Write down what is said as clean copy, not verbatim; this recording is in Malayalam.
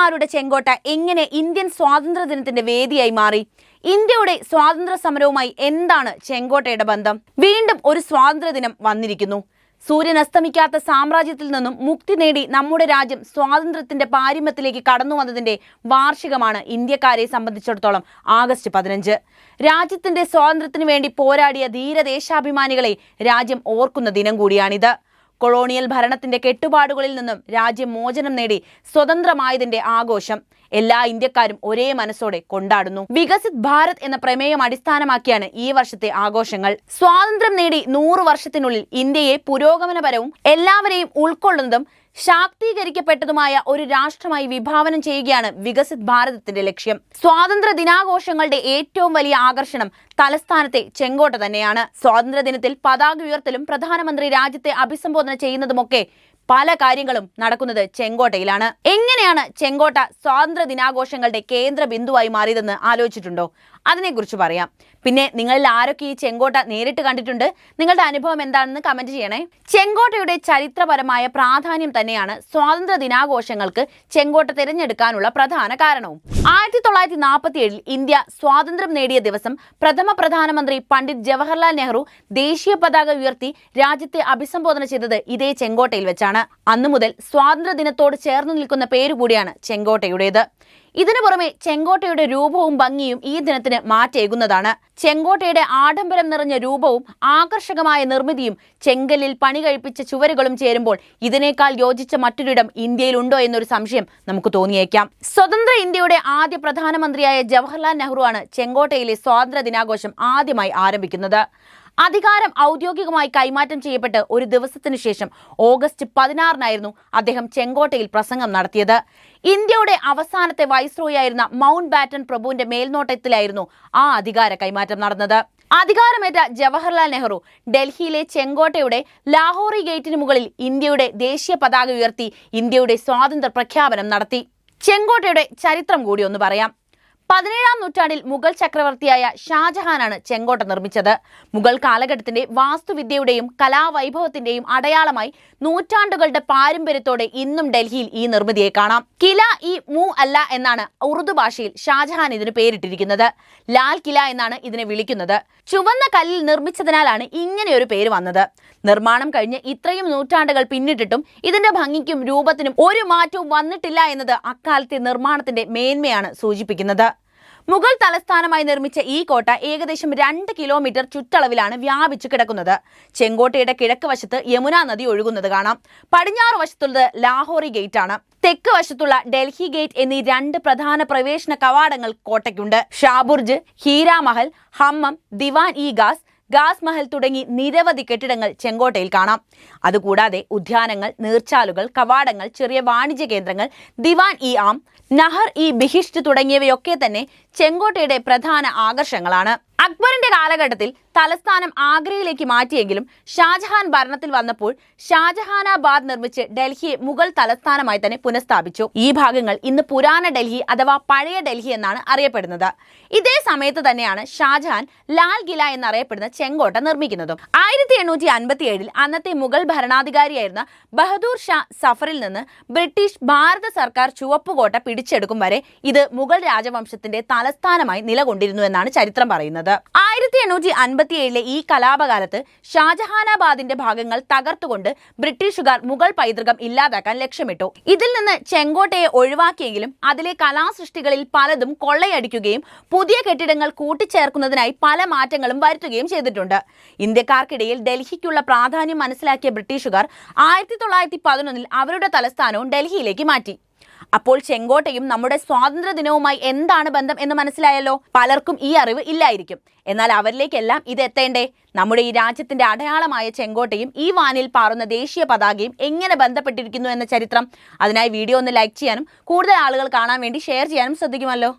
വീരന്മാരുടെ ചെങ്കോട്ട എങ്ങനെ ഇന്ത്യൻ സ്വാതന്ത്ര്യ ദിനത്തിന്റെ വേദിയായി മാറി? ഇന്ത്യയുടെ സ്വാതന്ത്ര്യ സമരവുമായി എന്താണ് ചെങ്കോട്ടയുടെ ബന്ധം? വീണ്ടും ഒരു സ്വാതന്ത്ര്യ ദിനം വന്നിരിക്കുന്നു. സൂര്യൻ അസ്തമിക്കാത്ത സാമ്രാജ്യത്തിൽ നിന്നും മുക്തി നേടി നമ്മുടെ രാജ്യം സ്വാതന്ത്ര്യത്തിന്റെ പാരമ്യത്തിലേക്ക് കടന്നു വന്നതിന്റെ വാർഷികമാണ് ഇന്ത്യക്കാരെ സംബന്ധിച്ചിടത്തോളം ആഗസ്റ്റ് 15. രാജ്യത്തിന്റെ സ്വാതന്ത്ര്യത്തിനു വേണ്ടി പോരാടിയ ധീരദേശാഭിമാനികളെ രാജ്യം ഓർക്കുന്ന ദിനം കൂടിയാണിത്. കൊളോണിയൽ ഭരണത്തിന്റെ കെട്ടുപാടുകളിൽ നിന്നും രാജ്യം മോചനം നേടി സ്വതന്ത്രമായതിന്റെ ആഘോഷം എല്ലാ ഇന്ത്യക്കാരും ഒരേ മനസ്സോടെ കൊണ്ടാടുന്നു. വികസിത് ഭാരത് എന്ന പ്രമേയം അടിസ്ഥാനമാക്കിയാണ് ഈ വർഷത്തെ ആഘോഷങ്ങൾ. സ്വാതന്ത്ര്യം നേടി 100 വർഷത്തിനുള്ളിൽ ഇന്ത്യയെ പുരോഗമനപരവും എല്ലാവരെയും ഉൾക്കൊള്ളുന്നതും ശാക്തീകരിക്കപ്പെട്ടതുമായ ഒരു രാഷ്ട്രമായി വിഭാവനം ചെയ്യുകയാണ് വികസിത് ഭാരതത്തിന്റെ ലക്ഷ്യം. സ്വാതന്ത്ര്യ ദിനാഘോഷങ്ങളുടെ ഏറ്റവും വലിയ ആകർഷണം തലസ്ഥാനത്തെ ചെങ്കോട്ട തന്നെയാണ്. സ്വാതന്ത്ര്യ ദിനത്തിൽ പതാക ഉയർത്തലും പ്രധാനമന്ത്രി രാജ്യത്തെ അഭിസംബോധന ചെയ്യുന്നതുമൊക്കെ പല കാര്യങ്ങളും നടക്കുന്നത് ചെങ്കോട്ടയിലാണ്. എങ്ങനെയാണ് ചെങ്കോട്ട സ്വാതന്ത്ര്യ ദിനാഘോഷങ്ങളുടെ കേന്ദ്ര ബിന്ദുവായി മാറിയതെന്ന് ആലോചിച്ചിട്ടുണ്ടോ? അതിനെക്കുറിച്ച് പറയാം. പിന്നെ നിങ്ങളിൽ ആരൊക്കെ ഈ ചെങ്കോട്ട നേരിട്ട് കണ്ടിട്ടുണ്ട്? നിങ്ങളുടെ അനുഭവം എന്താണെന്ന് കമന്റ് ചെയ്യണേ. ചെങ്കോട്ടയുടെ ചരിത്രപരമായ പ്രാധാന്യം തന്നെയാണ് സ്വാതന്ത്ര്യ ദിനാഘോഷങ്ങൾക്ക് ചെങ്കോട്ട തിരഞ്ഞെടുക്കാനുള്ള പ്രധാന കാരണവും. 1947 ഇന്ത്യ സ്വാതന്ത്ര്യം നേടിയ ദിവസം പ്രഥമ പ്രധാനമന്ത്രി പണ്ഡിറ്റ് ജവഹർലാൽ നെഹ്റു ദേശീയ പതാക ഉയർത്തി രാജ്യത്തെ അഭിസംബോധന ചെയ്തത് ഇതേ ചെങ്കോട്ടയിൽ വെച്ചാണ്. അന്നു മുതൽ സ്വാതന്ത്ര്യ ദിനത്തോട് ചേർന്ന് നിൽക്കുന്ന പേരുകൂടിയാണ് ചെങ്കോട്ടയുടേത്. ഇതിനു പുറമെ ചെങ്കോട്ടയുടെ രൂപവും ഭംഗിയും ഈ ദിനത്തിന് മാറ്റേകുന്നതാണ്. ചെങ്കോട്ടയുടെ ആഡംബരം നിറഞ്ഞ രൂപവും ആകർഷകമായ നിർമ്മിതിയും ചെങ്കല്ലിൽ പണി കഴിപ്പിച്ച ചുവരുകളും ചേരുമ്പോൾ ഇതിനേക്കാൾ യോജിച്ച മറ്റൊരിടം ഇന്ത്യയിലുണ്ടോ എന്നൊരു സംശയം നമുക്ക് തോന്നിയേക്കാം. സ്വതന്ത്ര ഇന്ത്യയുടെ ആദ്യ പ്രധാനമന്ത്രിയായ ജവഹർലാൽ നെഹ്റു ആണ് ചെങ്കോട്ടയിലെ സ്വാതന്ത്ര്യ ദിനാഘോഷം ആദ്യമായി ആരംഭിക്കുന്നത്. അധികാരം ഔദ്യോഗികമായി കൈമാറ്റം ചെയ്യപ്പെട്ട് ഒരു ദിവസത്തിനു ശേഷം ഓഗസ്റ്റ് 16 അദ്ദേഹം ചെങ്കോട്ടയിൽ പ്രസംഗം നടത്തിയത്. ഇന്ത്യയുടെ അവസാനത്തെ വൈസ്രോയായിരുന്ന മൗണ്ട് ബാറ്റൻ പ്രഭുവിന്റെ മേൽനോട്ടത്തിലായിരുന്നു ആ അധികാര കൈമാറ്റം നടന്നത്. അധികാരമേറ്റ ജവഹർലാൽ നെഹ്റു ഡൽഹിയിലെ ചെങ്കോട്ടയുടെ ലാഹോറി ഗേറ്റിന് മുകളിൽ ഇന്ത്യയുടെ ദേശീയ പതാക ഉയർത്തി ഇന്ത്യയുടെ സ്വാതന്ത്ര്യ പ്രഖ്യാപനം നടത്തി. ചെങ്കോട്ടയുടെ ചരിത്രം കൂടി ഒന്ന് പറയാം. 17-ാം നൂറ്റാണ്ടിൽ മുഗൾ ചക്രവർത്തിയായ ഷാജഹാനാണ് ചെങ്കോട്ട നിർമ്മിച്ചത്. മുഗൾ കാലഘട്ടത്തിന്റെ വാസ്തുവിദ്യയുടെയും കലാവൈഭവത്തിന്റെയും അടയാളമായി നൂറ്റാണ്ടുകളുടെ പാരമ്പര്യത്തോടെ ഇന്നും ഡൽഹിയിൽ ഈ നിർമ്മിതിയെ കാണാം. കില ഇ മു അല്ല എന്നാണ് ഉറുദു ഭാഷയിൽ ഷാജഹാൻ ഇതിന് പേരിട്ടിരിക്കുന്നത്. ലാൽ കില എന്നാണ് ഇതിനെ വിളിക്കുന്നത്. ചുവന്ന കല്ലിൽ നിർമ്മിച്ചതിനാലാണ് ഇങ്ങനെയൊരു പേര് വന്നത്. നിർമ്മാണം കഴിഞ്ഞ് ഇത്രയും നൂറ്റാണ്ടുകൾ പിന്നിട്ടിട്ടും ഇതിന്റെ ഭംഗിക്കും രൂപത്തിനും ഒരു മാറ്റവും വന്നിട്ടില്ല എന്നത് അക്കാലത്തെ നിർമ്മാണത്തിന്റെ മേന്മയാണ് സൂചിപ്പിക്കുന്നത്. മുഗൾ തലസ്ഥാനമായി നിർമ്മിച്ച ഈ കോട്ട ഏകദേശം 2 കിലോമീറ്റർ ചുറ്റളവിലാണ് വ്യാപിച്ചു കിടക്കുന്നത്. ചെങ്കോട്ടയുടെ കിഴക്ക് വശത്ത് യമുന നദി ഒഴുകുന്നത് കാണാം. പടിഞ്ഞാറ് വശത്തുള്ളത് ലാഹോറി ഗേറ്റ് ആണ്. തെക്ക് വശത്തുള്ള ഡൽഹി ഗേറ്റ് എന്നീ 2 പ്രധാന പ്രവേശന കവാടങ്ങൾ കോട്ടയ്ക്കുണ്ട്. ഷാബുർജ്, ഹീരാമഹൽ, ഹമ്മം, ദിവാൻ ഇ ഗാസ് മഹൽ തുടങ്ങി നിരവധി കെട്ടിടങ്ങൾ ചെങ്കോട്ടയിൽ കാണാം. അതുകൂടാതെ ഉദ്യാനങ്ങൾ, നീർച്ചാലുകൾ, കവാടങ്ങൾ, ചെറിയ വാണിജ്യ കേന്ദ്രങ്ങൾ, ദിവാൻ ഇ ആം, നഹർ ഇ ബിഹിഷ്ട് തുടങ്ങിയവയൊക്കെ തന്നെ ചെങ്കോട്ടയുടെ പ്രധാന ആകർഷണങ്ങളാണ്. അക്ബറിന്റെ കാലഘട്ടത്തിൽ തലസ്ഥാനം ആഗ്രയിലേക്ക് മാറ്റിയെങ്കിലും ഷാജഹാൻ ഭരണത്തിൽ വന്നപ്പോൾ ഷാജഹാനാബാദ് നിർമ്മിച്ച് ഡൽഹിയെ മുഗൾ തലസ്ഥാനമായി തന്നെ പുനഃസ്ഥാപിച്ചു. ഈ ഭാഗങ്ങൾ ഇന്ന് പുരാന ഡൽഹി അഥവാ പഴയ ഡൽഹി എന്നാണ് അറിയപ്പെടുന്നത്. ഇതേ സമയത്ത് തന്നെയാണ് ഷാജഹാൻ ലാൽ കില എന്നറിയപ്പെടുന്ന ചെങ്കോട്ട നിർമ്മിക്കുന്നതും. 1857 അന്നത്തെ മുഗൾ ഭരണാധികാരിയായിരുന്ന ബഹദൂർ ഷാ സഫറിൽ നിന്ന് ബ്രിട്ടീഷ് ഭാരത സർക്കാർ ചുവപ്പുകോട്ട പിടിച്ചെടുക്കും വരെ ഇത് മുഗൾ രാജവംശത്തിന്റെ തലസ്ഥാനമായി നിലകൊണ്ടിരുന്നു എന്നാണ് ചരിത്രം പറയുന്നത്. 1857 ഈ കലാപകാലത്ത് ഷാജഹാനാബാദിന്റെ ഭാഗങ്ങൾ തകർത്തുകൊണ്ട് ബ്രിട്ടീഷുകാർ മുഗൾ പൈതൃകം ഇല്ലാതാക്കാൻ ലക്ഷ്യമിട്ടു. ഇതിൽ നിന്ന് ചെങ്കോട്ടയെ ഒഴിവാക്കിയെങ്കിലും അതിലെ കലാസൃഷ്ടികളിൽ പലതും കൊള്ളയടിക്കുകയും പുതിയ കെട്ടിടങ്ങൾ കൂട്ടിച്ചേർക്കുന്നതിനായി പല മാറ്റങ്ങളും വരുത്തുകയും ചെയ്തിട്ടുണ്ട്. ഇന്ത്യക്കാർക്കിടയിൽ ഡൽഹിക്കുള്ള പ്രാധാന്യം മനസ്സിലാക്കിയ ബ്രിട്ടീഷുകാർ 1911 അവരുടെ തലസ്ഥാനവും ഡൽഹിയിലേക്ക് മാറ്റി. അപ്പോൾ ചെങ്കോട്ടയും നമ്മുടെ സ്വാതന്ത്ര്യ ദിനവുമായി എന്താണ് ബന്ധം എന്ന് മനസ്സിലായല്ലോ. പലർക്കും ഈ അറിവ് ഇല്ലായിരിക്കും. എന്നാൽ അവരിലേക്കെല്ലാം ഇത് എത്തേണ്ടേ? നമ്മുടെ ഈ രാജ്യത്തിന്റെ അടയാളമായ ചെങ്കോട്ടയും ഈ വാനിൽ പാറുന്ന ദേശീയ പതാകയും എങ്ങനെ ബന്ധപ്പെട്ടിരിക്കുന്നു എന്ന ചരിത്രം. അതിനായി വീഡിയോ ഒന്ന് ലൈക്ക് ചെയ്യാനും കൂടുതൽ ആളുകൾ കാണാൻ വേണ്ടി ഷെയർ ചെയ്യാനും ശ്രദ്ധിക്കുമല്ലോ.